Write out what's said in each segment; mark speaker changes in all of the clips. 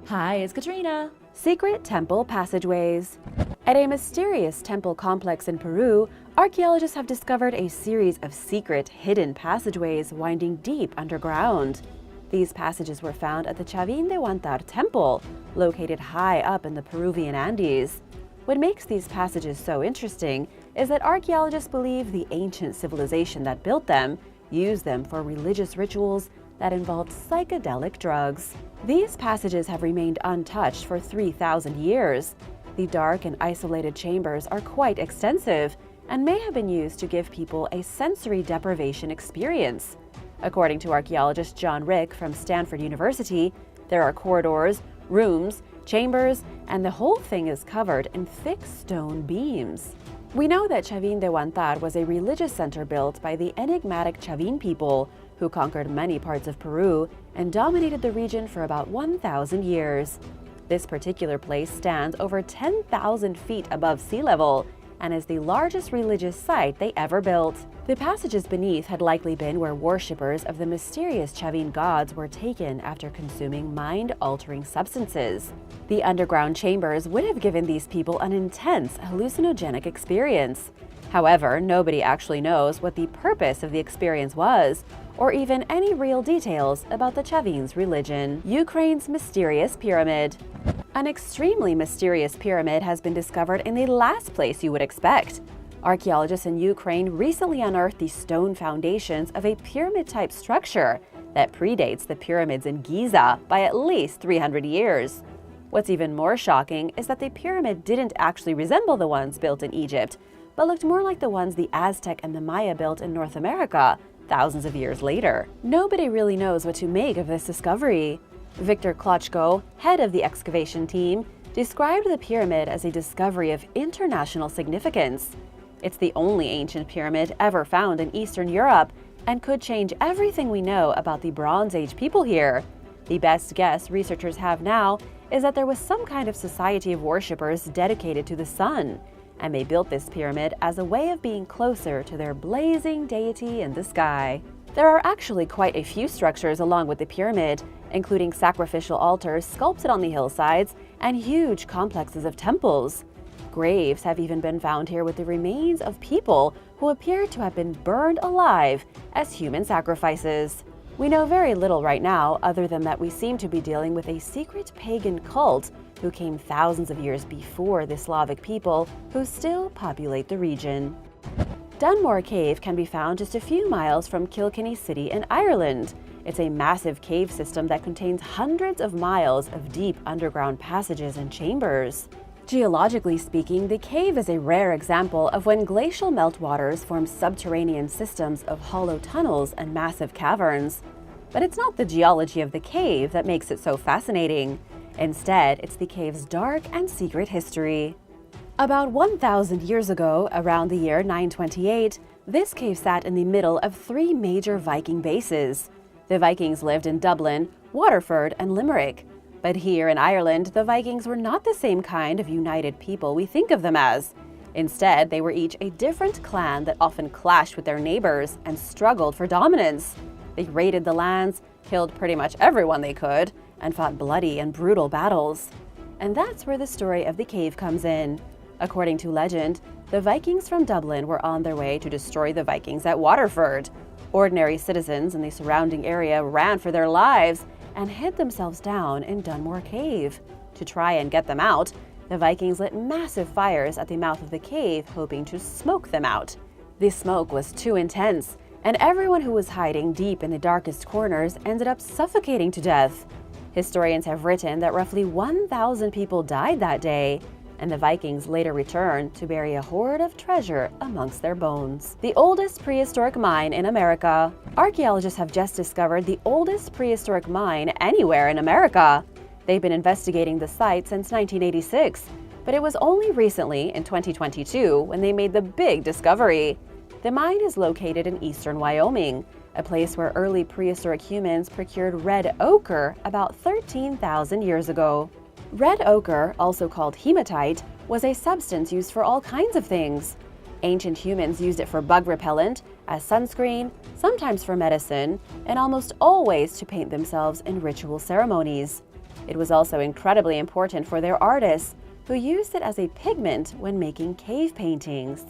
Speaker 1: Hi, it's Katrina.
Speaker 2: Secret temple passageways. At a mysterious temple complex in Peru, archaeologists have discovered a series of secret, hidden passageways winding deep underground. These passages were found at the Chavin de Huantar temple, located high up in the Peruvian Andes. What makes these passages so interesting is that archaeologists believe the ancient civilization that built them used them for religious rituals that involved psychedelic drugs. These passages have remained untouched for 3,000 years. The dark and isolated chambers are quite extensive and may have been used to give people a sensory deprivation experience. According to archaeologist John Rick from Stanford University, there are corridors, rooms, chambers, and the whole thing is covered in thick stone beams. We know that Chavin de Huantar was a religious center built by the enigmatic Chavin people who conquered many parts of Peru and dominated the region for about 1,000 years. This particular place stands over 10,000 feet above sea level and is the largest religious site they ever built. The passages beneath had likely been where worshippers of the mysterious Chavin gods were taken after consuming mind-altering substances. The underground chambers would have given these people an intense hallucinogenic experience. However, nobody actually knows what the purpose of the experience was, or even any real details about the Chavin's religion. Ukraine's mysterious pyramid. An extremely mysterious pyramid has been discovered in the last place you would expect. Archaeologists in Ukraine recently unearthed the stone foundations of a pyramid-type structure that predates the pyramids in Giza by at least 300 years. What's even more shocking is that the pyramid didn't actually resemble the ones built in Egypt, but looked more like the ones the Aztec and the Maya built in North America thousands of years later. Nobody really knows what to make of this discovery. Victor Klochko, head of the excavation team, described the pyramid as a discovery of international significance. It's the only ancient pyramid ever found in Eastern Europe and could change everything we know about the Bronze Age people here. The best guess researchers have now is that there was some kind of society of worshippers dedicated to the sun, and they built this pyramid as a way of being closer to their blazing deity in the sky. There are actually quite a few structures along with the pyramid, including sacrificial altars sculpted on the hillsides and huge complexes of temples. Graves have even been found here with the remains of people who appear to have been burned alive as human sacrifices. We know very little right now other than that we seem to be dealing with a secret pagan cult who came thousands of years before the Slavic people who still populate the region. Dunmore Cave can be found just a few miles from Kilkenny City in Ireland. It's a massive cave system that contains hundreds of miles of deep underground passages and chambers. Geologically speaking, the cave is a rare example of when glacial meltwaters form subterranean systems of hollow tunnels and massive caverns. But it's not the geology of the cave that makes it so fascinating. Instead, it's the cave's dark and secret history. About 1,000 years ago, around the year 928, this cave sat in the middle of three major Viking bases. The Vikings lived in Dublin, Waterford, and Limerick. But here in Ireland, the Vikings were not the same kind of united people we think of them as. Instead, they were each a different clan that often clashed with their neighbors and struggled for dominance. They raided the lands, killed pretty much everyone they could, and fought bloody and brutal battles. And that's where the story of the cave comes in. According to legend, the Vikings from Dublin were on their way to destroy the Vikings at Waterford. Ordinary citizens in the surrounding area ran for their lives and hid themselves down in Dunmore Cave. To try and get them out, the Vikings lit massive fires at the mouth of the cave, hoping to smoke them out. The smoke was too intense, and everyone who was hiding deep in the darkest corners ended up suffocating to death. Historians have written that roughly 1,000 people died that day, and the Vikings later returned to bury a hoard of treasure amongst their bones. The oldest prehistoric mine in America. Archaeologists have just discovered the oldest prehistoric mine anywhere in America. They've been investigating the site since 1986, but it was only recently, in 2022, when they made the big discovery. The mine is located in eastern Wyoming, a place where early prehistoric humans procured red ochre about 13,000 years ago. Red ochre, also called hematite, was a substance used for all kinds of things. Ancient humans used it for bug repellent, as sunscreen, sometimes for medicine, and almost always to paint themselves in ritual ceremonies. It was also incredibly important for their artists, who used it as a pigment when making cave paintings.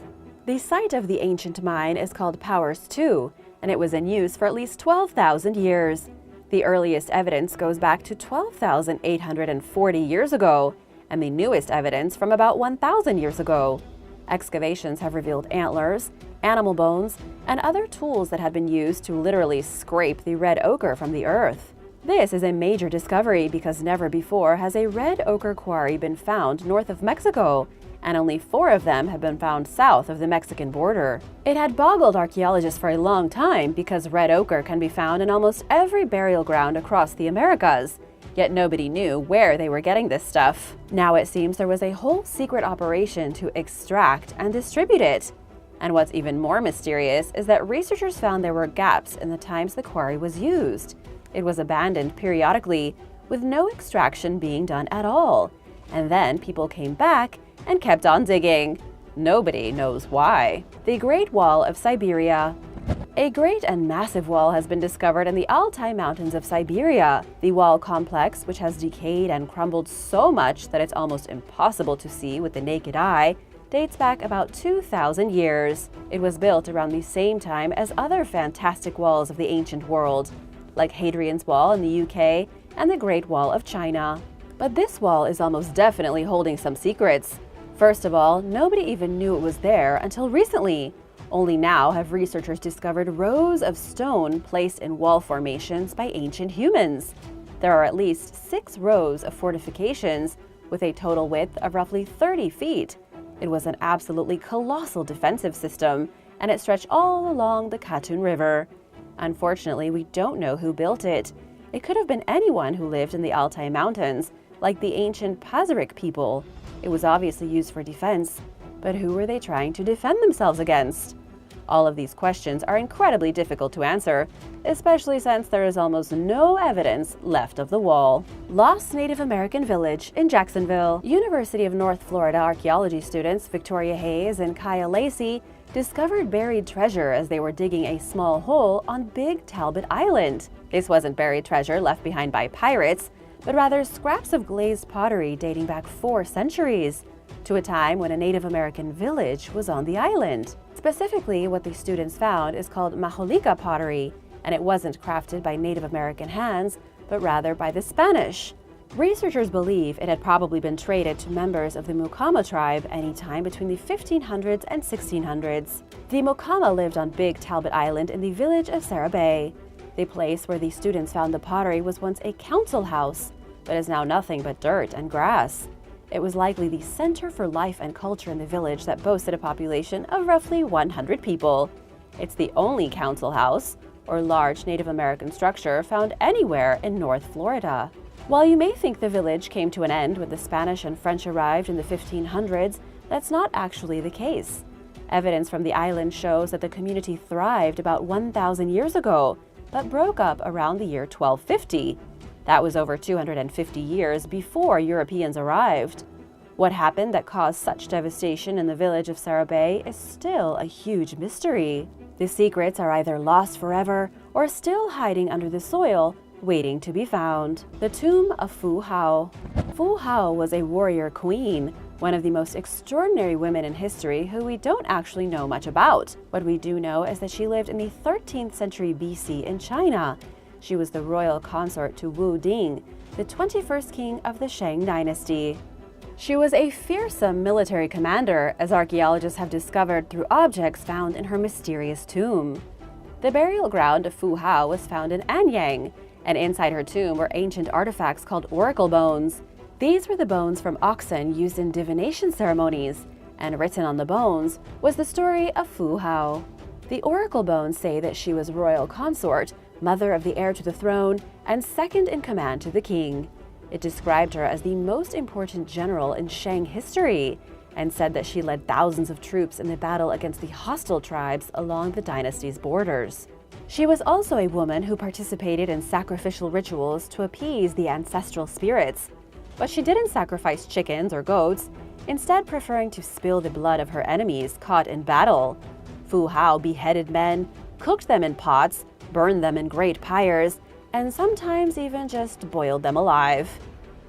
Speaker 2: The site of the ancient mine is called Powers II, and it was in use for at least 12,000 years. The earliest evidence goes back to 12,840 years ago, and the newest evidence from about 1,000 years ago. Excavations have revealed antlers, animal bones, and other tools that had been used to literally scrape the red ochre from the earth. This is a major discovery because never before has a red ochre quarry been found north of Mexico, and only 4 of them have been found south of the Mexican border. It had boggled archaeologists for a long time because red ochre can be found in almost every burial ground across the Americas, yet nobody knew where they were getting this stuff. Now it seems there was a whole secret operation to extract and distribute it. And what's even more mysterious is that researchers found there were gaps in the times the quarry was used. It was abandoned periodically, with no extraction being done at all. And then people came back and kept on digging. Nobody knows why. The Great Wall of Siberia. A great and massive wall has been discovered in the Altai Mountains of Siberia. The wall complex, which has decayed and crumbled so much that it's almost impossible to see with the naked eye, dates back about 2,000 years. It was built around the same time as other fantastic walls of the ancient world, like Hadrian's Wall in the UK and the Great Wall of China. But this wall is almost definitely holding some secrets. First of all, nobody even knew it was there until recently. Only now have researchers discovered rows of stone placed in wall formations by ancient humans. There are at least 6 rows of fortifications with a total width of roughly 30 feet. It was an absolutely colossal defensive system, and it stretched all along the Katun River. Unfortunately, we don't know who built it. It could have been anyone who lived in the Altai Mountains, like the ancient Pazyryk people. It was obviously used for defense, but who were they trying to defend themselves against? All of these questions are incredibly difficult to answer, especially since there is almost no evidence left of the wall. Lost Native American Village in Jacksonville. University of North Florida archaeology students Victoria Hayes and Kaya Lacey discovered buried treasure as they were digging a small hole on Big Talbot Island. This wasn't buried treasure left behind by pirates, but rather scraps of glazed pottery dating back 4 centuries, to a time when a Native American village was on the island. Specifically, what the students found is called majolica pottery, and it wasn't crafted by Native American hands, but rather by the Spanish. Researchers believe it had probably been traded to members of the Mukama tribe anytime between the 1500s and 1600s. The Mukama lived on Big Talbot Island in the village of Sarah Bay. The place where the students found the pottery was once a council house, but is now nothing but dirt and grass. It was likely the center for life and culture in the village that boasted a population of roughly 100 people. It's the only council house, or large Native American structure, found anywhere in North Florida. While you may think the village came to an end when the Spanish and French arrived in the 1500s, that's not actually the case. Evidence from the island shows that the community thrived about 1,000 years ago, but broke up around the year 1250. That was over 250 years before Europeans arrived. What happened that caused such devastation in the village of Sarah Bay is still a huge mystery. The secrets are either lost forever or still hiding under the soil, waiting to be found. The tomb of Fu Hao. Fu Hao was a warrior queen, one of the most extraordinary women in history who we don't actually know much about. What we do know is that she lived in the 13th century BC in China. She was the royal consort to Wu Ding, the 21st king of the Shang dynasty. She was a fearsome military commander, as archaeologists have discovered through objects found in her mysterious tomb. The burial ground of Fu Hao was found in Anyang, and inside her tomb were ancient artifacts called oracle bones. These were the bones from oxen used in divination ceremonies, and written on the bones was the story of Fu Hao. The oracle bones say that she was royal consort, mother of the heir to the throne, and second in command to the king. It described her as the most important general in Shang history, and said that she led thousands of troops in the battle against the hostile tribes along the dynasty's borders. She was also a woman who participated in sacrificial rituals to appease the ancestral spirits. But she didn't sacrifice chickens or goats, instead preferring to spill the blood of her enemies caught in battle. Fu Hao beheaded men, cooked them in pots, burned them in great pyres, and sometimes even just boiled them alive.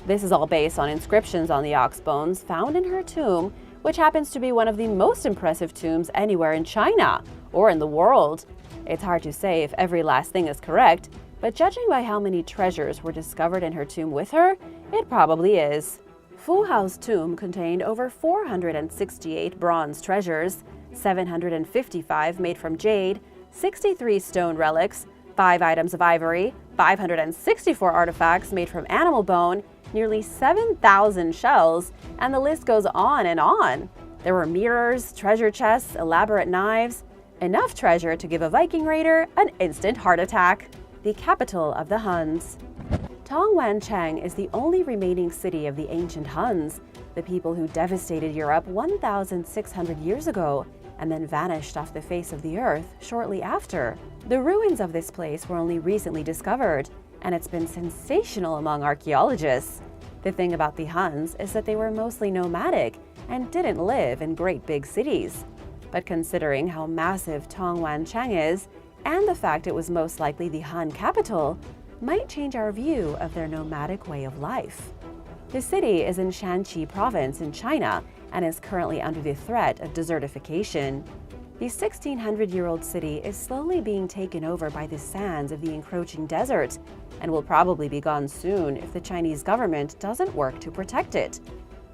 Speaker 2: This is all based on inscriptions on the ox bones found in her tomb, which happens to be one of the most impressive tombs anywhere in China or in the world. It's hard to say if every last thing is correct, but judging by how many treasures were discovered in her tomb with her, it probably is. Fu Hao's tomb contained over 468 bronze treasures, 755 made from jade, 63 stone relics, 5 items of ivory, 564 artifacts made from animal bone, nearly 7,000 shells, and the list goes on and on. There were mirrors, treasure chests, elaborate knives, enough treasure to give a Viking raider an instant heart attack. The capital of the Huns. Tongwancheng is the only remaining city of the ancient Huns, the people who devastated Europe 1,600 years ago and then vanished off the face of the earth shortly after. The ruins of this place were only recently discovered, and it's been sensational among archaeologists. The thing about the Huns is that they were mostly nomadic and didn't live in great big cities. But considering how massive Tongwancheng is, and the fact it was most likely the Han capital, might change our view of their nomadic way of life. The city is in Shanxi province in China and is currently under the threat of desertification. The 1,600-year-old city is slowly being taken over by the sands of the encroaching desert and will probably be gone soon if the Chinese government doesn't work to protect it.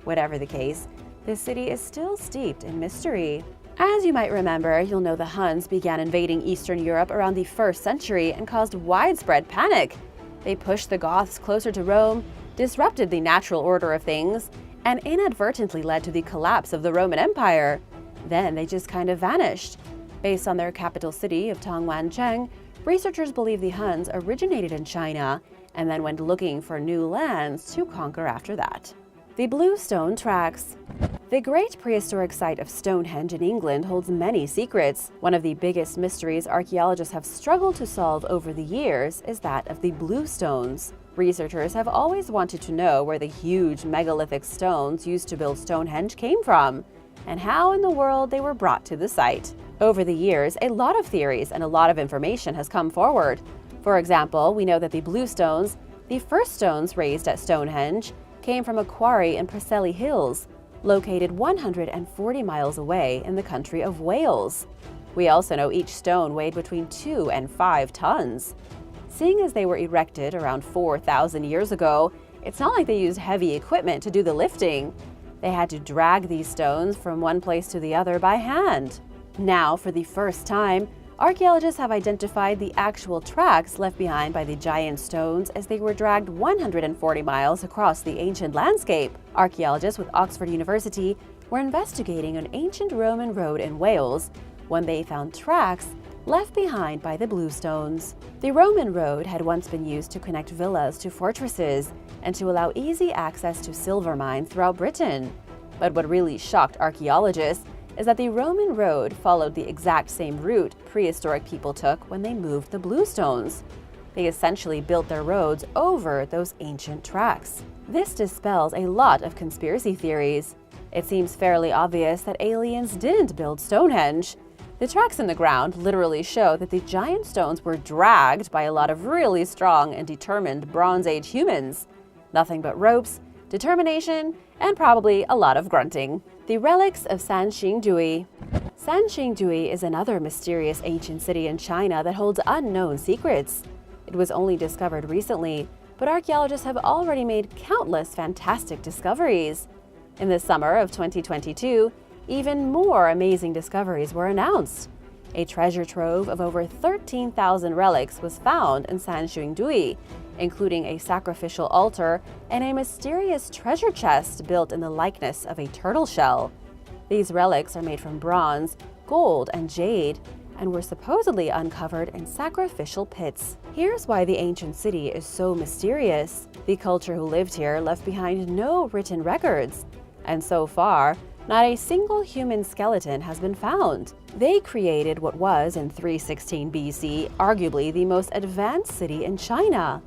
Speaker 2: Whatever the case, the city is still steeped in mystery. As you might remember, you'll know the Huns began invading Eastern Europe around the 1st century and caused widespread panic. They pushed the Goths closer to Rome, disrupted the natural order of things, and inadvertently led to the collapse of the Roman Empire. Then they just kind of vanished. Based on their capital city of Tongwancheng, researchers believe the Huns originated in China and then went looking for new lands to conquer after that. The Blue Stone Tracks. The great prehistoric site of Stonehenge in England holds many secrets. One of the biggest mysteries archaeologists have struggled to solve over the years is that of the Blue Stones. Researchers have always wanted to know where the huge megalithic stones used to build Stonehenge came from, and how in the world they were brought to the site. Over the years, a lot of theories and a lot of information has come forward. For example, we know that the Blue Stones, the first stones raised at Stonehenge, came from a quarry in Preseli Hills, located 140 miles away in the country of Wales. We also know each stone weighed between 2 and 5 tons. Seeing as they were erected around 4,000 years ago, it's not like they used heavy equipment to do the lifting. They had to drag these stones from one place to the other by hand. Now, for the first time, archaeologists have identified the actual tracks left behind by the giant stones as they were dragged 140 miles across the ancient landscape. Archaeologists with Oxford University were investigating an ancient Roman road in Wales when they found tracks left behind by the Blue Stones. The Roman road had once been used to connect villas to fortresses and to allow easy access to silver mines throughout Britain. But what really shocked archaeologists is that the Roman road followed the exact same route prehistoric people took when they moved the Blue Stones. They essentially built their roads over those ancient tracks. This dispels a lot of conspiracy theories. It seems fairly obvious that aliens didn't build Stonehenge. The tracks in the ground literally show that the giant stones were dragged by a lot of really strong and determined Bronze Age humans. Nothing but ropes, determination, and probably a lot of grunting. The relics of Sanxingdui. Sanxingdui is another mysterious ancient city in China that holds unknown secrets. It was only discovered recently, but archaeologists have already made countless fantastic discoveries. In the summer of 2022, even more amazing discoveries were announced. A treasure trove of over 13,000 relics was found in Sanxingdui, including a sacrificial altar and a mysterious treasure chest built in the likeness of a turtle shell. These relics are made from bronze, gold, and jade, and were supposedly uncovered in sacrificial pits. Here's why the ancient city is so mysterious. The culture who lived here left behind no written records, and so far, not a single human skeleton has been found. They created what was, in 316 BC, arguably the most advanced city in China.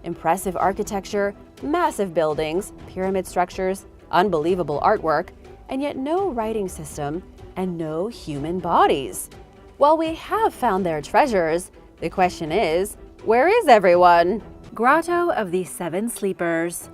Speaker 2: Impressive architecture, massive buildings, pyramid structures, unbelievable artwork, and yet no writing system and no human bodies. While we have found their treasures, the question is, where is everyone? Grotto of the Seven Sleepers.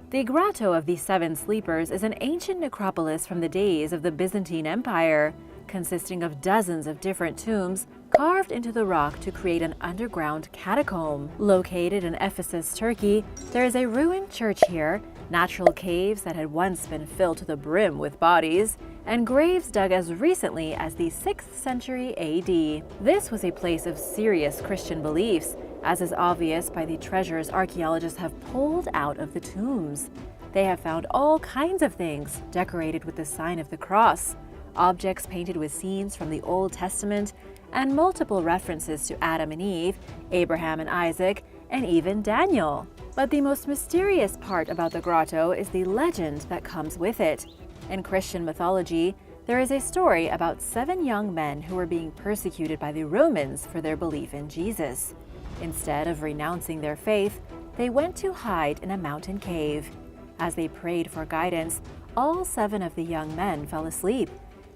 Speaker 2: The Grotto of the Seven Sleepers is an ancient necropolis from the days of the Byzantine Empire, consisting of dozens of different tombs carved into the rock to create an underground catacomb. Located in Ephesus, Turkey, there is a ruined church here, natural caves that had once been filled to the brim with bodies, and graves dug as recently as the 6th century A.D. This was a place of serious Christian beliefs, as is obvious by the treasures archaeologists have pulled out of the tombs. They have found all kinds of things decorated with the sign of the cross, objects painted with scenes from the Old Testament, and multiple references to Adam and Eve, Abraham and Isaac, and even Daniel. But the most mysterious part about the grotto is the legend that comes with it. In Christian mythology, there is a story about 7 young men who were being persecuted by the Romans for their belief in Jesus. Instead of renouncing their faith, they went to hide in a mountain cave. As they prayed for guidance, all 7 of the young men fell asleep.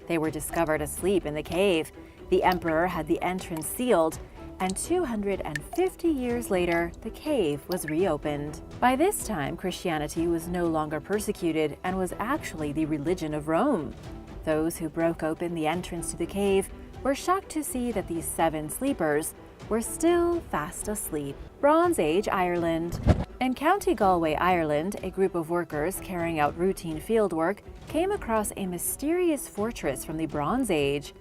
Speaker 2: They were discovered asleep in the cave. The emperor had the entrance sealed, and 250 years later, the cave was reopened. By this time, Christianity was no longer persecuted and was actually the religion of Rome. Those who broke open the entrance to the cave were shocked to see that these 7 sleepers were still fast asleep. Bronze Age Ireland. In County Galway, Ireland, a group of workers carrying out routine fieldwork came across a mysterious fortress from the Bronze Age.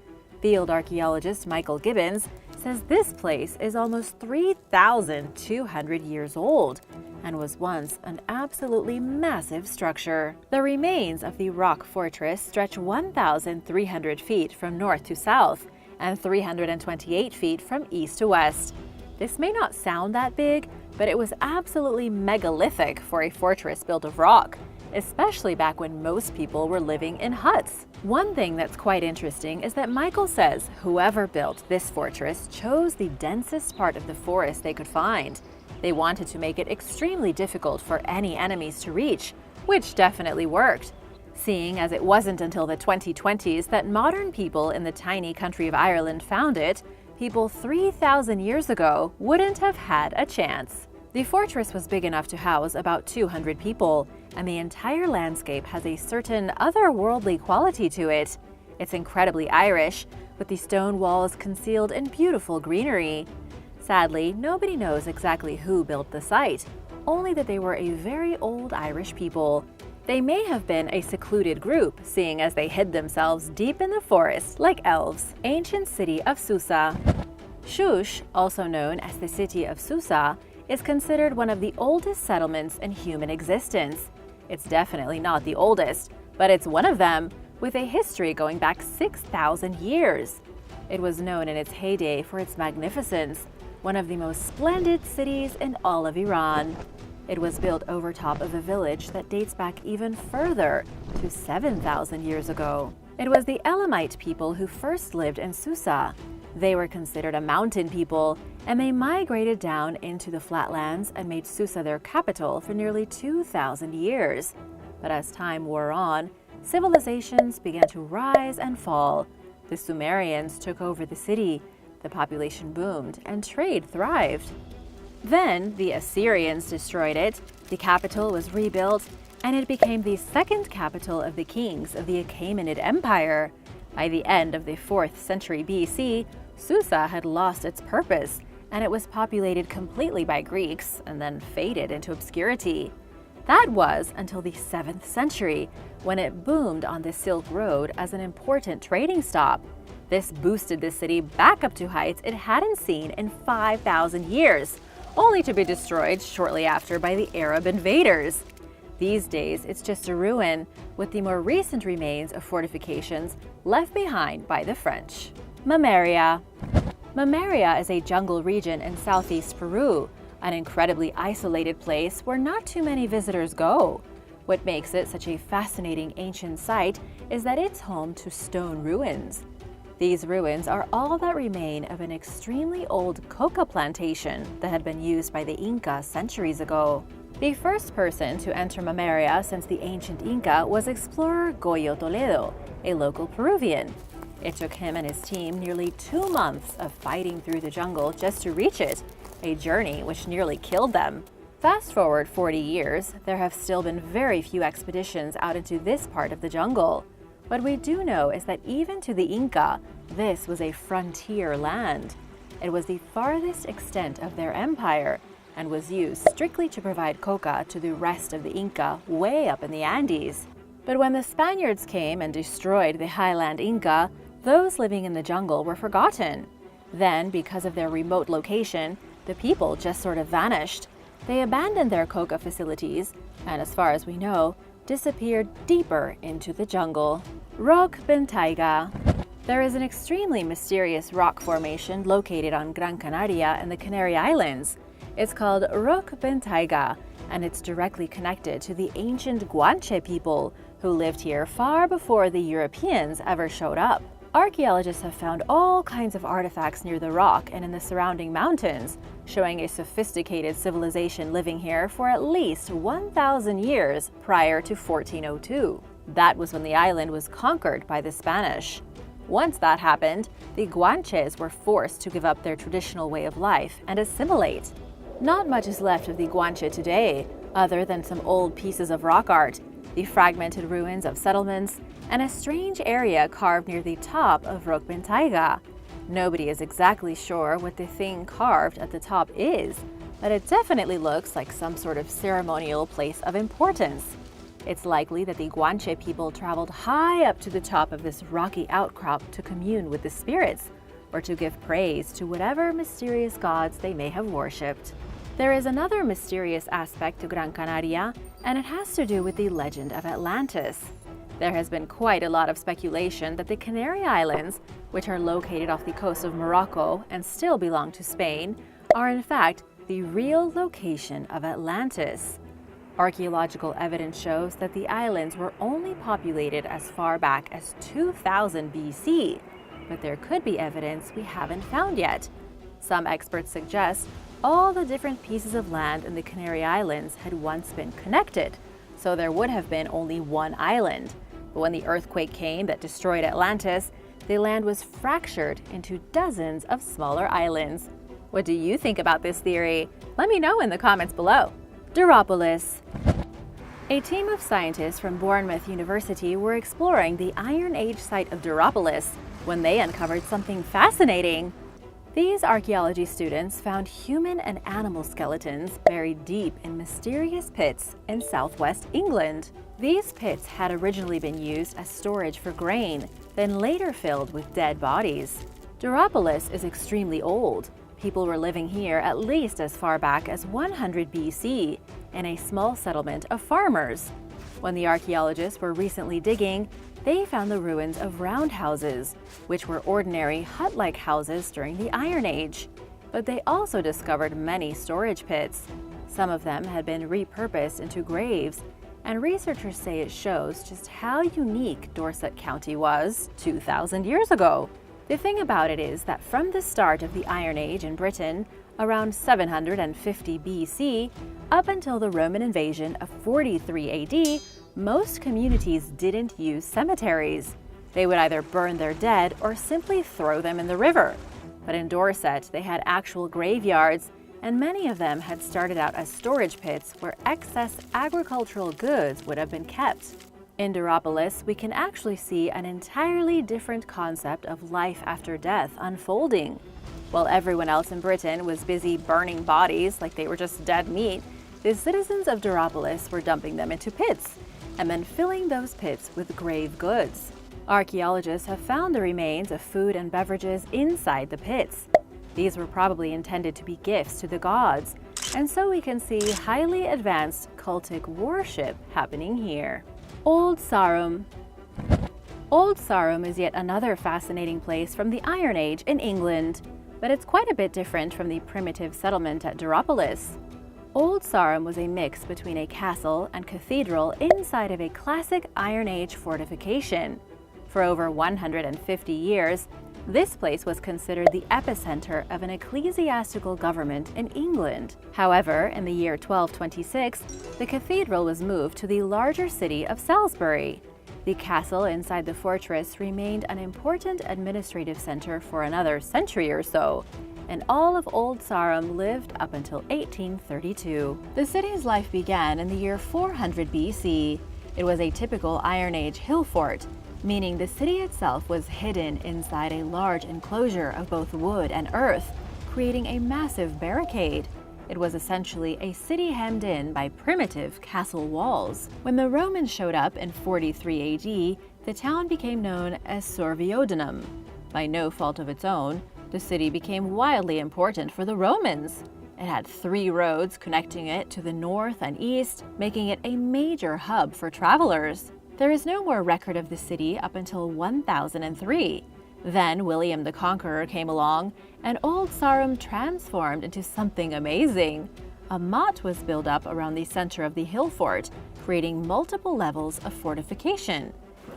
Speaker 2: Field archaeologist Michael Gibbons says this place is almost 3,200 years old and was once an absolutely massive structure. The remains of the rock fortress stretch 1,300 feet from north to south and 328 feet from east to west. This may not sound that big, but it was absolutely megalithic for a fortress built of rock, especially back when most people were living in huts. One thing that's quite interesting is that Michael says whoever built this fortress chose the densest part of the forest they could find. They wanted to make it extremely difficult for any enemies to reach, which definitely worked. Seeing as it wasn't until the 2020s that modern people in the tiny country of Ireland found it, people 3,000 years ago wouldn't have had a chance. The fortress was big enough to house about 200 people, and the entire landscape has a certain otherworldly quality to it. It's incredibly Irish, with the stone walls concealed in beautiful greenery. Sadly, nobody knows exactly who built the site, only that they were a very old Irish people. They may have been a secluded group, seeing as they hid themselves deep in the forest like elves. Ancient city of Susa. Shush, also known as the city of Susa, is considered one of the oldest settlements in human existence. It's definitely not the oldest, but it's one of them, with a history going back 6,000 years. It was known in its heyday for its magnificence, one of the most splendid cities in all of Iran. It was built over top of a village that dates back even further, to 7,000 years ago. It was the Elamite people who first lived in Susa. They were considered a mountain people, and they migrated down into the flatlands and made Susa their capital for nearly 2,000 years. But as time wore on, civilizations began to rise and fall. The Sumerians took over the city, the population boomed, and trade thrived. Then the Assyrians destroyed it, the capital was rebuilt, and it became the second capital of the kings of the Achaemenid Empire. By the end of the 4th century B.C., Susa had lost its purpose, and it was populated completely by Greeks and then faded into obscurity. That was until the 7th century, when it boomed on the Silk Road as an important trading stop. This boosted the city back up to heights it hadn't seen in 5,000 years, only to be destroyed shortly after by the Arab invaders. These days, it's just a ruin, with the more recent remains of fortifications left behind by the French. Mamaria. Mamaria is a jungle region in southeast Peru, an incredibly isolated place where not too many visitors go. What makes it such a fascinating ancient site is that it's home to stone ruins. These ruins are all that remain of an extremely old coca plantation that had been used by the Inca centuries ago. The first person to enter Mamaria since the ancient Inca was explorer Goyo Toledo, a local Peruvian. It took him and his team nearly 2 months of fighting through the jungle just to reach it, a journey which nearly killed them. Fast forward 40 years, there have still been very few expeditions out into this part of the jungle. What we do know is that even to the Inca, this was a frontier land. It was the farthest extent of their empire and was used strictly to provide coca to the rest of the Inca way up in the Andes. But when the Spaniards came and destroyed the highland Inca, those living in the jungle were forgotten. Then, because of their remote location, the people just sort of vanished. They abandoned their coca facilities and, as far as we know, disappeared deeper into the jungle. Roque Bentayga. There is an extremely mysterious rock formation located on Gran Canaria and the Canary Islands. It's called Roque Bentayga, and it's directly connected to the ancient Guanche people who lived here far before the Europeans ever showed up. Archaeologists have found all kinds of artifacts near the rock and in the surrounding mountains, showing a sophisticated civilization living here for at least 1,000 years prior to 1402. That was when the island was conquered by the Spanish. Once that happened, the Guanches were forced to give up their traditional way of life and assimilate. Not much is left of the Guanche today, other than some old pieces of rock art, the fragmented ruins of settlements, and a strange area carved near the top of Roque Bentayga. Nobody is exactly sure what the thing carved at the top is, but it definitely looks like some sort of ceremonial place of importance. It's likely that the Guanche people traveled high up to the top of this rocky outcrop to commune with the spirits, or to give praise to whatever mysterious gods they may have worshipped. There is another mysterious aspect to Gran Canaria, and it has to do with the legend of Atlantis. There has been quite a lot of speculation that the Canary Islands, which are located off the coast of Morocco and still belong to Spain, are in fact the real location of Atlantis. Archaeological evidence shows that the islands were only populated as far back as 2000 BC, but there could be evidence we haven't found yet. Some experts suggest all the different pieces of land in the Canary Islands had once been connected, so there would have been only one island. But when the earthquake came that destroyed Atlantis, the land was fractured into dozens of smaller islands. What do you think about this theory? Let me know in the comments below. Duropolis. A team of scientists from Bournemouth University were exploring the Iron Age site of Duropolis when they uncovered something fascinating. These archaeology students found human and animal skeletons buried deep in mysterious pits in southwest England. These pits had originally been used as storage for grain, then later filled with dead bodies. Duropolis is extremely old. People were living here at least as far back as 100 BC in a small settlement of farmers. When the archaeologists were recently digging, they found the ruins of roundhouses, which were ordinary hut-like houses during the Iron Age. But they also discovered many storage pits. Some of them had been repurposed into graves, and researchers say it shows just how unique Dorset County was 2,000 years ago. The thing about it is that from the start of the Iron Age in Britain, around 750 BC, up until the Roman invasion of 43 AD, most communities didn't use cemeteries. They would either burn their dead or simply throw them in the river. But in Dorset, they had actual graveyards, and many of them had started out as storage pits where excess agricultural goods would have been kept. In Duropolis, we can actually see an entirely different concept of life after death unfolding. While everyone else in Britain was busy burning bodies like they were just dead meat, the citizens of Duropolis were dumping them into pits, and then filling those pits with grave goods. Archaeologists have found the remains of food and beverages inside the pits. These were probably intended to be gifts to the gods, and so we can see highly advanced cultic worship happening here. Old Sarum. Old Sarum is yet another fascinating place from the Iron Age in England, but it's quite a bit different from the primitive settlement at Duropolis. Old Sarum was a mix between a castle and cathedral inside of a classic Iron Age fortification. For over 150 years, this place was considered the epicenter of an ecclesiastical government in England. However, in the year 1226, the cathedral was moved to the larger city of Salisbury. The castle inside the fortress remained an important administrative center for another century or so, and all of Old Sarum lived up until 1832. The city's life began in the year 400 BC. It was a typical Iron Age hill fort, meaning the city itself was hidden inside a large enclosure of both wood and earth, creating a massive barricade. It was essentially a city hemmed in by primitive castle walls. When the Romans showed up in 43 AD, the town became known as Sorviodunum. By no fault of its own, the city became wildly important for the Romans. It had 3 roads connecting it to the north and east, making it a major hub for travelers. There is no more record of the city up until 1003. Then William the Conqueror came along, and Old Sarum transformed into something amazing. A motte was built up around the center of the hill fort, creating multiple levels of fortification.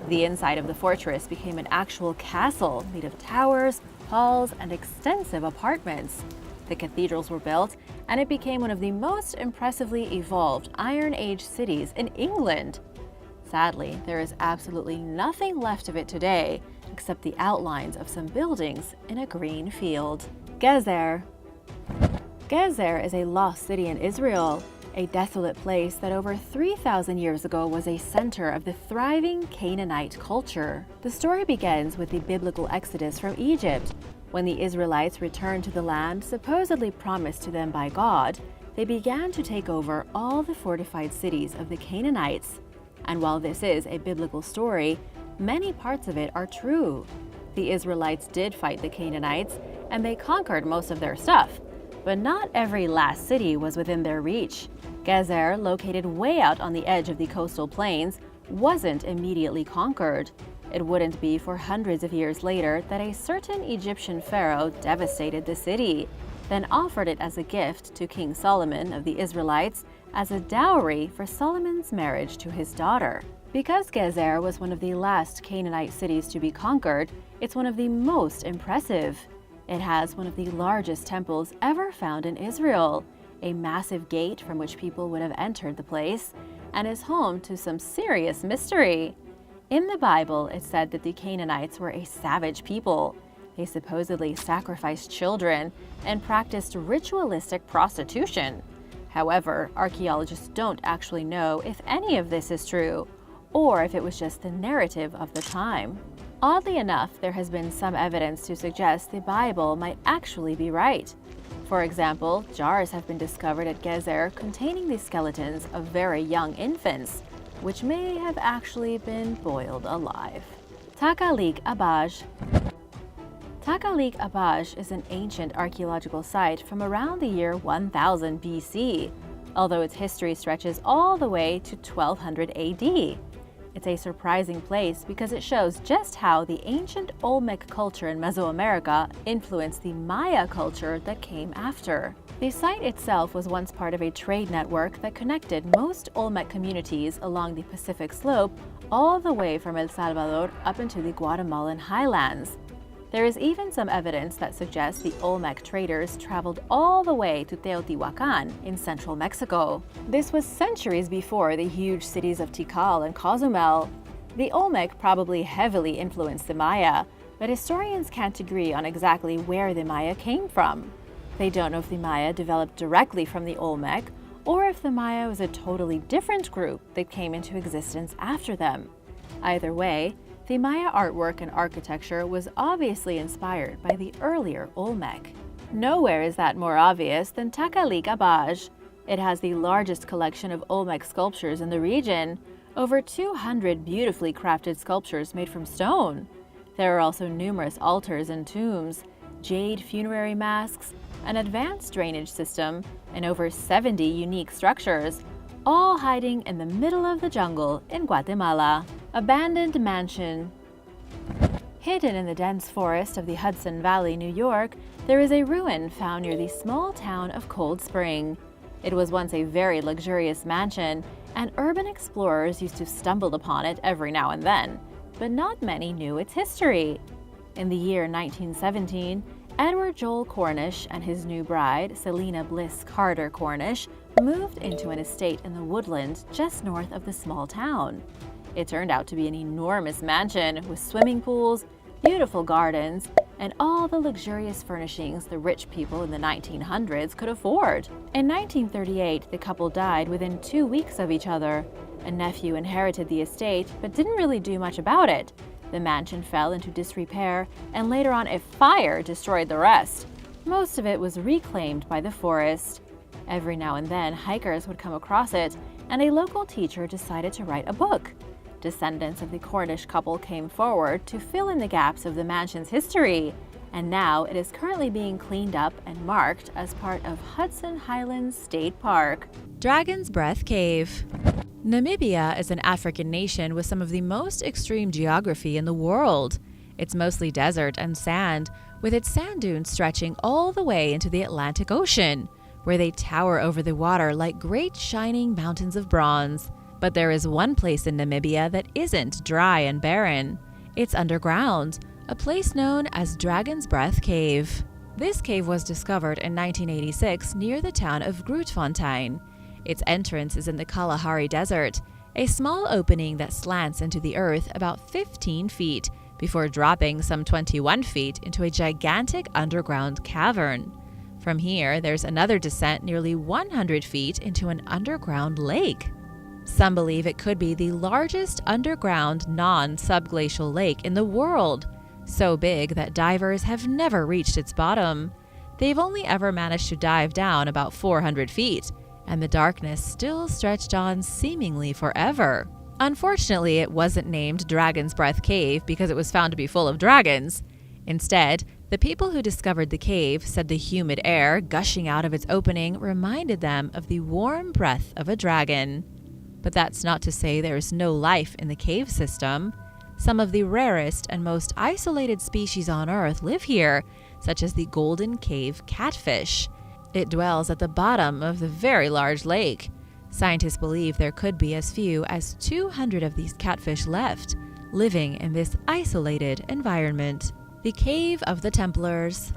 Speaker 2: The inside of the fortress became an actual castle made of towers, halls, and extensive apartments. The cathedrals were built, and it became one of the most impressively evolved Iron Age cities in England. Sadly, there is absolutely nothing left of it today, except the outlines of some buildings in a green field. Gezer. Gezer is a lost city in Israel, a desolate place that over 3,000 years ago was a center of the thriving Canaanite culture. The story begins with the biblical exodus from Egypt. When the Israelites returned to the land supposedly promised to them by God, they began to take over all the fortified cities of the Canaanites. And while this is a biblical story, many parts of it are true. The Israelites did fight the Canaanites, and they conquered most of their stuff. But not every last city was within their reach. Gezer, located way out on the edge of the coastal plains, wasn't immediately conquered. It wouldn't be for hundreds of years later that a certain Egyptian pharaoh devastated the city, then offered it as a gift to King Solomon of the Israelites as a dowry for Solomon's marriage to his daughter. Because Gezer was one of the last Canaanite cities to be conquered, it's one of the most impressive. It has one of the largest temples ever found in Israel, a massive gate from which people would have entered the place, and is home to some serious mystery. In the Bible, it said that the Canaanites were a savage people. They supposedly sacrificed children and practiced ritualistic prostitution. However, archaeologists don't actually know if any of this is true, or if it was just the narrative of the time. Oddly enough, there has been some evidence to suggest the Bible might actually be right. For example, jars have been discovered at Gezer containing the skeletons of very young infants, which may have actually been boiled alive. Takalik Abaj. Takalik Abaj is an ancient archaeological site from around the year 1000 BC, although its history stretches all the way to 1200 AD. It's a surprising place because it shows just how the ancient Olmec culture in Mesoamerica influenced the Maya culture that came after. The site itself was once part of a trade network that connected most Olmec communities along the Pacific slope all the way from El Salvador up into the Guatemalan highlands. There is even some evidence that suggests the Olmec traders traveled all the way to Teotihuacan in central Mexico. This was centuries before the huge cities of Tikal and Cozumel. The Olmec probably heavily influenced the Maya, but historians can't agree on exactly where the Maya came from. They don't know if the Maya developed directly from the Olmec, or if the Maya was a totally different group that came into existence after them. Either way, the Maya artwork and architecture was obviously inspired by the earlier Olmec. Nowhere is that more obvious than Takalik Abaj. It has the largest collection of Olmec sculptures in the region, over 200 beautifully crafted sculptures made from stone. There are also numerous altars and tombs, jade funerary masks, an advanced drainage system, and over 70 unique structures, all hiding in the middle of the jungle in Guatemala. Abandoned mansion. Hidden in the dense forest of the Hudson Valley, New York, there is a ruin found near the small town of Cold Spring. It was once a very luxurious mansion, and urban explorers used to stumble upon it every now and then, but not many knew its history. In the year 1917, Edward Joel Cornish and his new bride, Selina Bliss Carter Cornish, moved into an estate in the woodland just north of the small town. It turned out to be an enormous mansion with swimming pools, beautiful gardens, and all the luxurious furnishings the rich people in the 1900s could afford. In 1938, the couple died within 2 weeks of each other. A nephew inherited the estate, but didn't really do much about it. The mansion fell into disrepair, and later on a fire destroyed the rest. Most of it was reclaimed by the forest. Every now and then, hikers would come across it, and a local teacher decided to write a book. Descendants of the Cornish couple came forward to fill in the gaps of the mansion's history, and now it is currently being cleaned up and marked as part of Hudson Highlands State Park.
Speaker 1: Dragon's Breath Cave. Namibia is an African nation with some of the most extreme geography in the world. It's mostly desert and sand, with its sand dunes stretching all the way into the Atlantic Ocean, where they tower over the water like great shining mountains of bronze. But there is one place in Namibia that isn't dry and barren. It's underground, a place known as Dragon's Breath Cave. This cave was discovered in 1986 near the town of Grootfontein. Its entrance is in the Kalahari Desert, a small opening that slants into the earth about 15 feet before dropping some 21 feet into a gigantic underground cavern. From here, there's another descent nearly 100 feet into an underground lake. Some believe it could be the largest underground non-subglacial lake in the world, so big that divers have never reached its bottom. They've only ever managed to dive down about 400 feet, and the darkness still stretched on seemingly forever. Unfortunately, it wasn't named Dragon's Breath Cave because it was found to be full of dragons. Instead, the people who discovered the cave said the humid air gushing out of its opening reminded them of the warm breath of a dragon. But that's not to say there is no life in the cave system. Some of the rarest and most isolated species on Earth live here, such as the golden cave catfish. It dwells at the bottom of the very large lake. Scientists believe there could be as few as 200 of these catfish left, living in this isolated environment. The Cave of the Templars.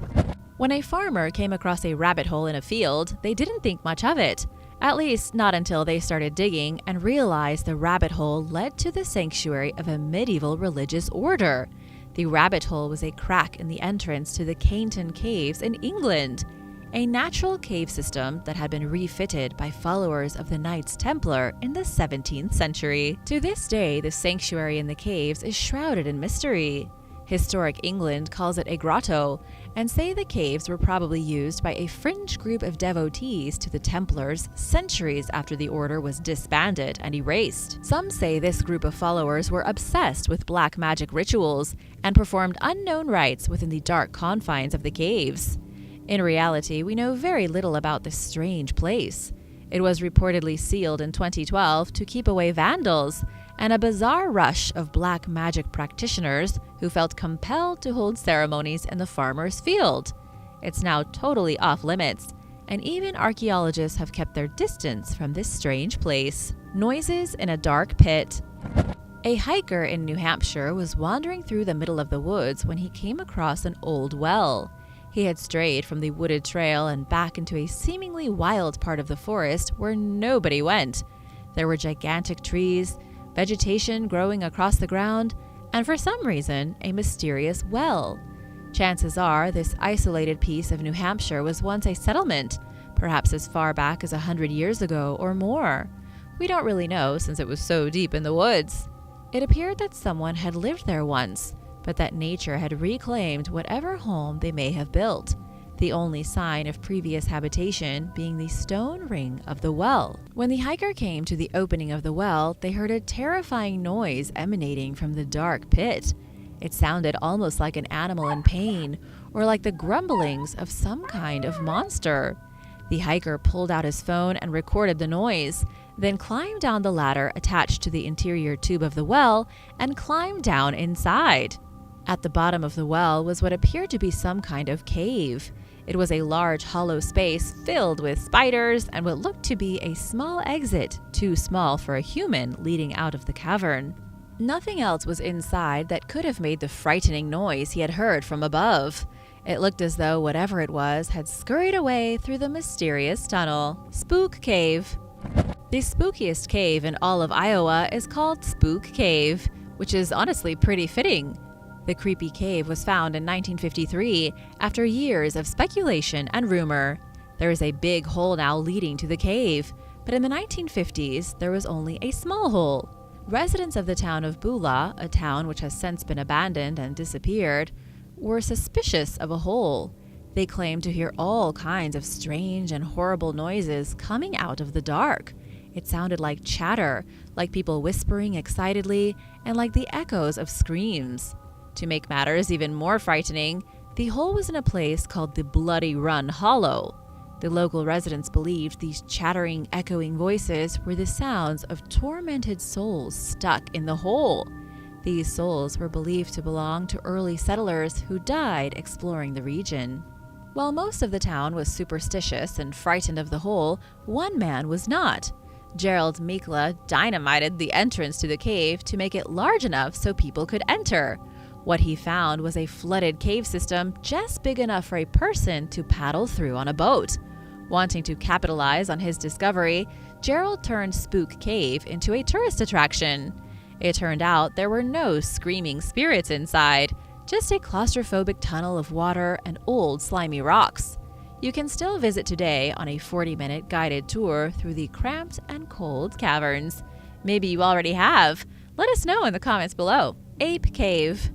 Speaker 1: When a farmer came across a rabbit hole in a field, they didn't think much of it. At least not until they started digging and realized the rabbit hole led to the sanctuary of a medieval religious order. The rabbit hole was a crack in the entrance to the Cainton Caves in England, a natural cave system that had been refitted by followers of the Knights Templar in the 17th century. To this day, the sanctuary in the caves is shrouded in mystery. Historic England calls it a grotto, and say the caves were probably used by a fringe group of devotees to the Templars centuries after the order was disbanded and erased. Some say this group of followers were obsessed with black magic rituals and performed unknown rites within the dark confines of the caves. In reality, we know very little about this strange place. It was reportedly sealed in 2012 to keep away vandals and a bizarre rush of black magic practitioners who felt compelled to hold ceremonies in the farmer's field. It's now totally off limits, and even archaeologists have kept their distance from this strange place. Noises in a dark pit. A hiker in New Hampshire was wandering through the middle of the woods when he came across an old well. He had strayed from the wooded trail and back into a seemingly wild part of the forest where nobody went. There were gigantic trees, vegetation growing across the ground, and for some reason, a mysterious well. Chances are this isolated piece of New Hampshire was once a settlement, perhaps as far back as 100 years ago or more. We don't really know since it was so deep in the woods. It appeared that someone had lived there once, but that nature had reclaimed whatever home they may have built, the only sign of previous habitation being the stone ring of the well. When the hiker came to the opening of the well, they heard a terrifying noise emanating from the dark pit. It sounded almost like an animal in pain, or like the grumblings of some kind of monster. The hiker pulled out his phone and recorded the noise, then climbed down the ladder attached to the interior tube of the well and climbed down inside. At the bottom of the well was what appeared to be some kind of cave. It was a large hollow space filled with spiders and what looked to be a small exit, too small for a human, leading out of the cavern. Nothing else was inside that could have made the frightening noise he had heard from above. It looked as though whatever it was had scurried away through the mysterious tunnel. Spook Cave. The spookiest cave in all of Iowa is called Spook Cave, which is honestly pretty fitting. The creepy cave was found in 1953 after years of speculation and rumor. There is a big hole now leading to the cave, but in the 1950s, there was only a small hole. Residents of the town of Beulah, a town which has since been abandoned and disappeared, were suspicious of a hole. They claimed to hear all kinds of strange and horrible noises coming out of the dark. It sounded like chatter, like people whispering excitedly, and like the echoes of screams. To make matters even more frightening, the hole was in a place called the Bloody Run Hollow. The local residents believed these chattering, echoing voices were the sounds of tormented souls stuck in the hole. These souls were believed to belong to early settlers who died exploring the region. While most of the town was superstitious and frightened of the hole, one man was not. Gerald Mikla dynamited the entrance to the cave to make it large enough so people could enter. What he found was a flooded cave system just big enough for a person to paddle through on a boat. Wanting to capitalize on his discovery, Gerald turned Spook Cave into a tourist attraction. It turned out there were no screaming spirits inside, just a claustrophobic tunnel of water and old slimy rocks. You can still visit today on a 40-minute guided tour through the cramped and cold caverns. Maybe you already have. Let us know in the comments below. Ape Cave.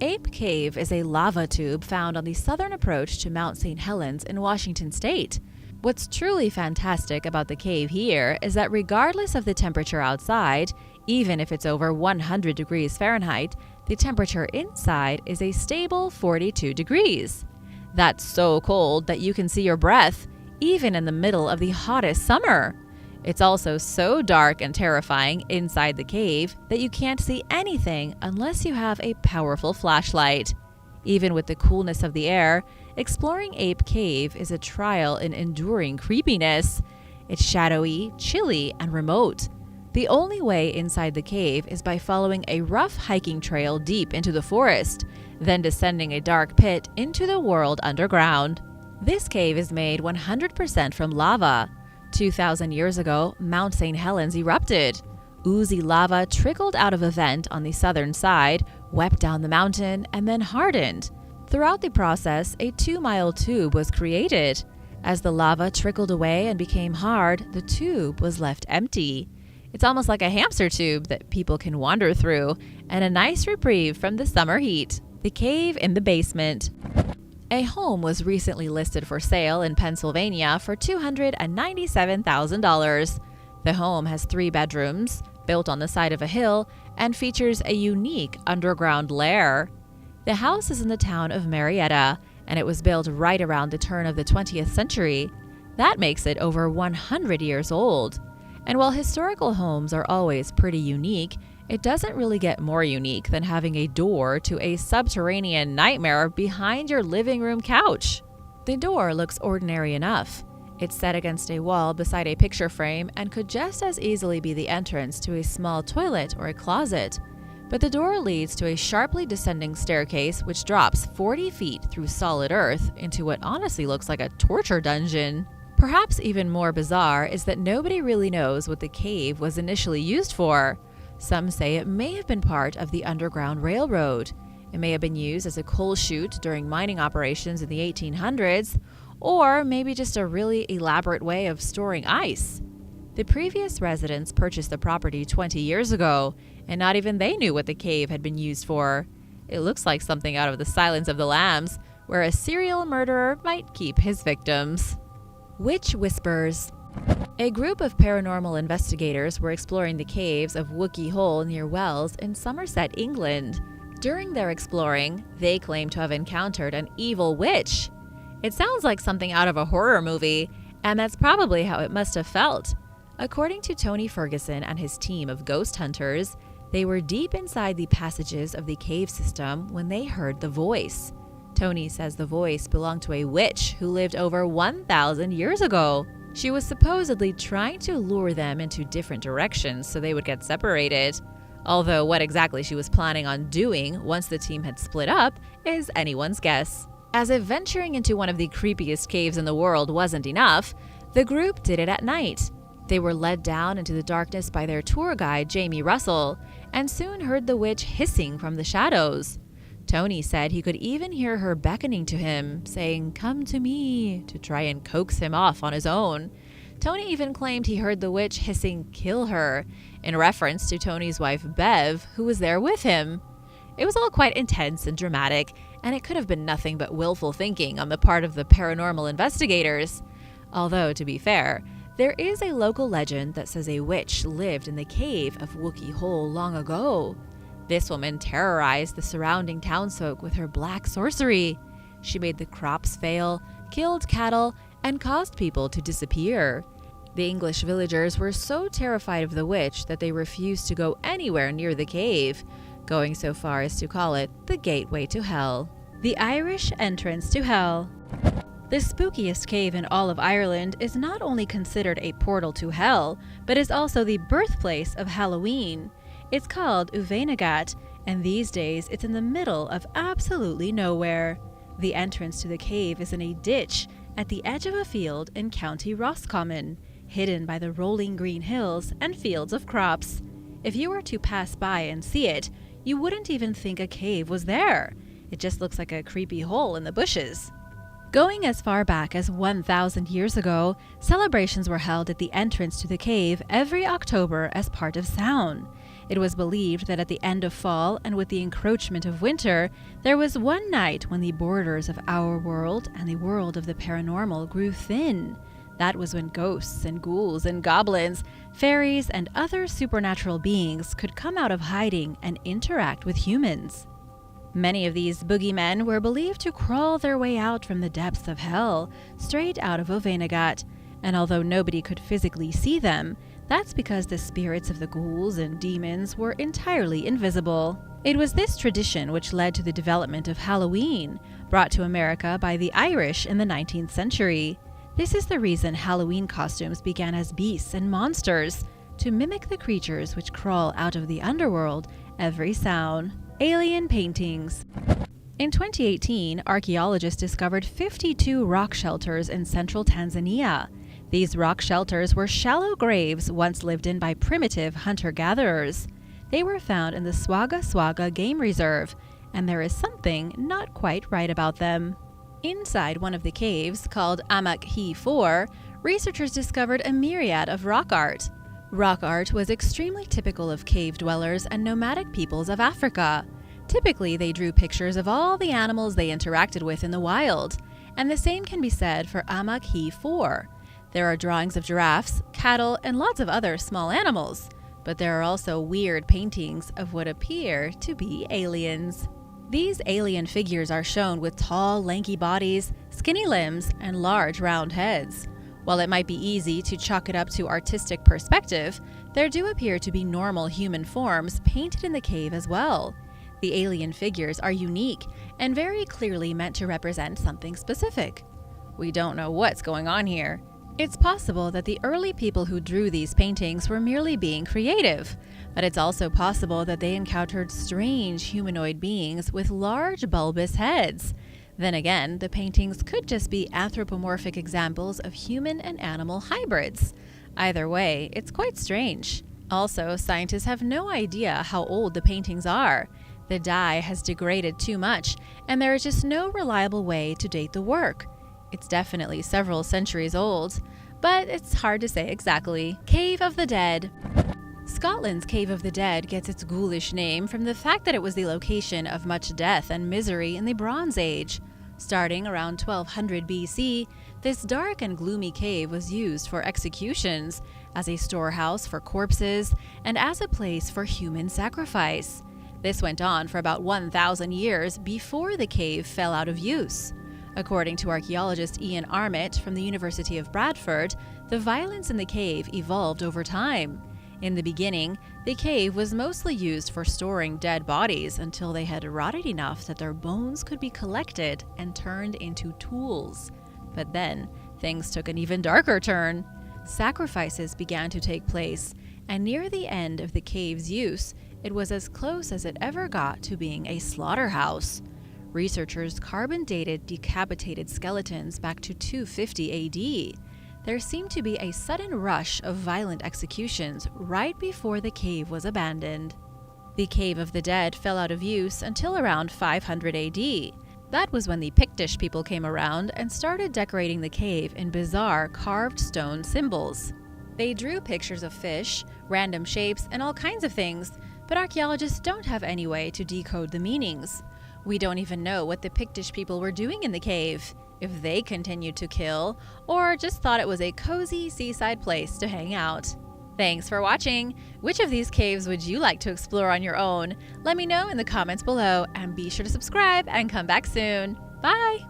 Speaker 1: Ape Cave is a lava tube found on the southern approach to Mount St. Helens in Washington state. What's truly fantastic about the cave here is that regardless of the temperature outside, even if it's over 100 degrees Fahrenheit, the temperature inside is a stable 42 degrees. That's so cold that you can see your breath, even in the middle of the hottest summer. It's also so dark and terrifying inside the cave that you can't see anything unless you have a powerful flashlight. Even with the coolness of the air, exploring Ape Cave is a trial in enduring creepiness. It's shadowy, chilly, and remote. The only way inside the cave is by following a rough hiking trail deep into the forest, then descending a dark pit into the world underground. This cave is made 100% from lava. 2,000 years ago, Mount St. Helens erupted. Oozy lava trickled out of a vent on the southern side, wept down the mountain, and then hardened. Throughout the process, a 2-mile tube was created. As the lava trickled away and became hard, the tube was left empty. It's almost like a hamster tube that people can wander through, and a nice reprieve from the summer heat. The cave in the basement. A home was recently listed for sale in Pennsylvania for $297,000. The home has 3 bedrooms, built on the side of a hill, and features a unique underground lair. The house is in the town of Marietta, and it was built right around the turn of the 20th century. That makes it over 100 years old. And while historical homes are always pretty unique, it doesn't really get more unique than having a door to a subterranean nightmare behind your living room couch. The door looks ordinary enough. It's set against a wall beside a picture frame and could just as easily be the entrance to a small toilet or a closet. But the door leads to a sharply descending staircase which drops 40 feet through solid earth into what honestly looks like a torture dungeon. Perhaps even more bizarre is that nobody really knows what the cave was initially used for. Some say it may have been part of the Underground Railroad. It may have been used as a coal chute during mining operations in the 1800s, or maybe just a really elaborate way of storing ice. The previous residents purchased the property 20 years ago, and not even they knew what the cave had been used for. It looks like something out of The Silence of the Lambs, where a serial murderer might keep his victims. Witch Whispers. A group of paranormal investigators were exploring the caves of Wookey Hole near Wells in Somerset, England. During their exploring, they claimed to have encountered an evil witch. It sounds like something out of a horror movie, and that's probably how it must have felt. According to Tony Ferguson and his team of ghost hunters, they were deep inside the passages of the cave system when they heard the voice. Tony says the voice belonged to a witch who lived over 1,000 years ago. She was supposedly trying to lure them into different directions so they would get separated. Although what exactly she was planning on doing once the team had split up is anyone's guess. As if venturing into one of the creepiest caves in the world wasn't enough, the group did it at night. They were led down into the darkness by their tour guide, Jamie Russell, and soon heard the witch hissing from the shadows. Tony said he could even hear her beckoning to him, saying, "Come to me," to try and coax him off on his own. Tony even claimed he heard the witch hissing, "Kill her," in reference to Tony's wife Bev, who was there with him. It was all quite intense and dramatic, and it could have been nothing but willful thinking on the part of the paranormal investigators. Although, to be fair, there is a local legend that says a witch lived in the cave of Wookey Hole long ago. This woman terrorized the surrounding townsfolk with her black sorcery. She made the crops fail, killed cattle, and caused people to disappear. The English villagers were so terrified of the witch that they refused to go anywhere near the cave, going so far as to call it the gateway to hell. The Irish entrance to hell. The spookiest cave in all of Ireland is not only considered a portal to hell, but is also the birthplace of Halloween. It's called Uveinagat, and these days it's in the middle of absolutely nowhere. The entrance to the cave is in a ditch at the edge of a field in County Roscommon, hidden by the rolling green hills and fields of crops. If you were to pass by and see it, you wouldn't even think a cave was there. It just looks like a creepy hole in the bushes. Going as far back as 1,000 years ago, celebrations were held at the entrance to the cave every October as part of Samhain. It was believed that at the end of fall and with the encroachment of winter, there was one night when the borders of our world and the world of the paranormal grew thin. That was when ghosts and ghouls and goblins, fairies, and other supernatural beings could come out of hiding and interact with humans. Many of these boogeymen were believed to crawl their way out from the depths of hell, straight out of Uveinagat, and although nobody could physically see them, that's because the spirits of the ghouls and demons were entirely invisible. It was this tradition which led to the development of Halloween, brought to America by the Irish in the 19th century. This is the reason Halloween costumes began as beasts and monsters, to mimic the creatures which crawl out of the underworld every Samhain. Alien paintings. In 2018, archaeologists discovered 52 rock shelters in central Tanzania. These rock shelters were shallow graves once lived in by primitive hunter-gatherers. They were found in the Swaga Swaga Game Reserve, and there is something not quite right about them. Inside one of the caves, called Amakhi 4, researchers discovered a myriad of rock art. Rock art was extremely typical of cave dwellers and nomadic peoples of Africa. Typically, they drew pictures of all the animals they interacted with in the wild, and the same can be said for Amakhi 4. There are drawings of giraffes, cattle, and lots of other small animals, but there are also weird paintings of what appear to be aliens. These alien figures are shown with tall, lanky bodies, skinny limbs, and large, round heads. While it might be easy to chalk it up to artistic perspective, there do appear to be normal human forms painted in the cave as well. The alien figures are unique and very clearly meant to represent something specific. We don't know what's going on here. It's possible that the early people who drew these paintings were merely being creative, but it's also possible that they encountered strange humanoid beings with large bulbous heads. Then again, the paintings could just be anthropomorphic examples of human and animal hybrids. Either way, it's quite strange. Also, scientists have no idea how old the paintings are. The dye has degraded too much, and there is just no reliable way to date the work. It's definitely several centuries old, but it's hard to say exactly. Cave of the Dead. Scotland's Cave of the Dead gets its ghoulish name from the fact that it was the location of much death and misery in the Bronze Age. Starting around 1200 BC, this dark and gloomy cave was used for executions, as a storehouse for corpses, and as a place for human sacrifice. This went on for about 1,000 years before the cave fell out of use. According to archaeologist Ian Armitt from the University of Bradford, the violence in the cave evolved over time. In the beginning, the cave was mostly used for storing dead bodies until they had rotted enough that their bones could be collected and turned into tools. But then, things took an even darker turn. Sacrifices began to take place, and near the end of the cave's use, it was as close as it ever got to being a slaughterhouse. Researchers carbon-dated decapitated skeletons back to 250 AD. There seemed to be a sudden rush of violent executions right before the cave was abandoned. The Cave of the Dead fell out of use until around 500 AD. That was when the Pictish people came around and started decorating the cave in bizarre carved stone symbols. They drew pictures of fish, random shapes, and all kinds of things, but archaeologists don't have any way to decode the meanings. We don't even know what the Pictish people were doing in the cave, if they continued to kill, or just thought it was a cozy seaside place to hang out. Thanks for watching! Which of these caves would you like to explore on your own? Let me know in the comments below, and be sure to subscribe and come back soon. Bye!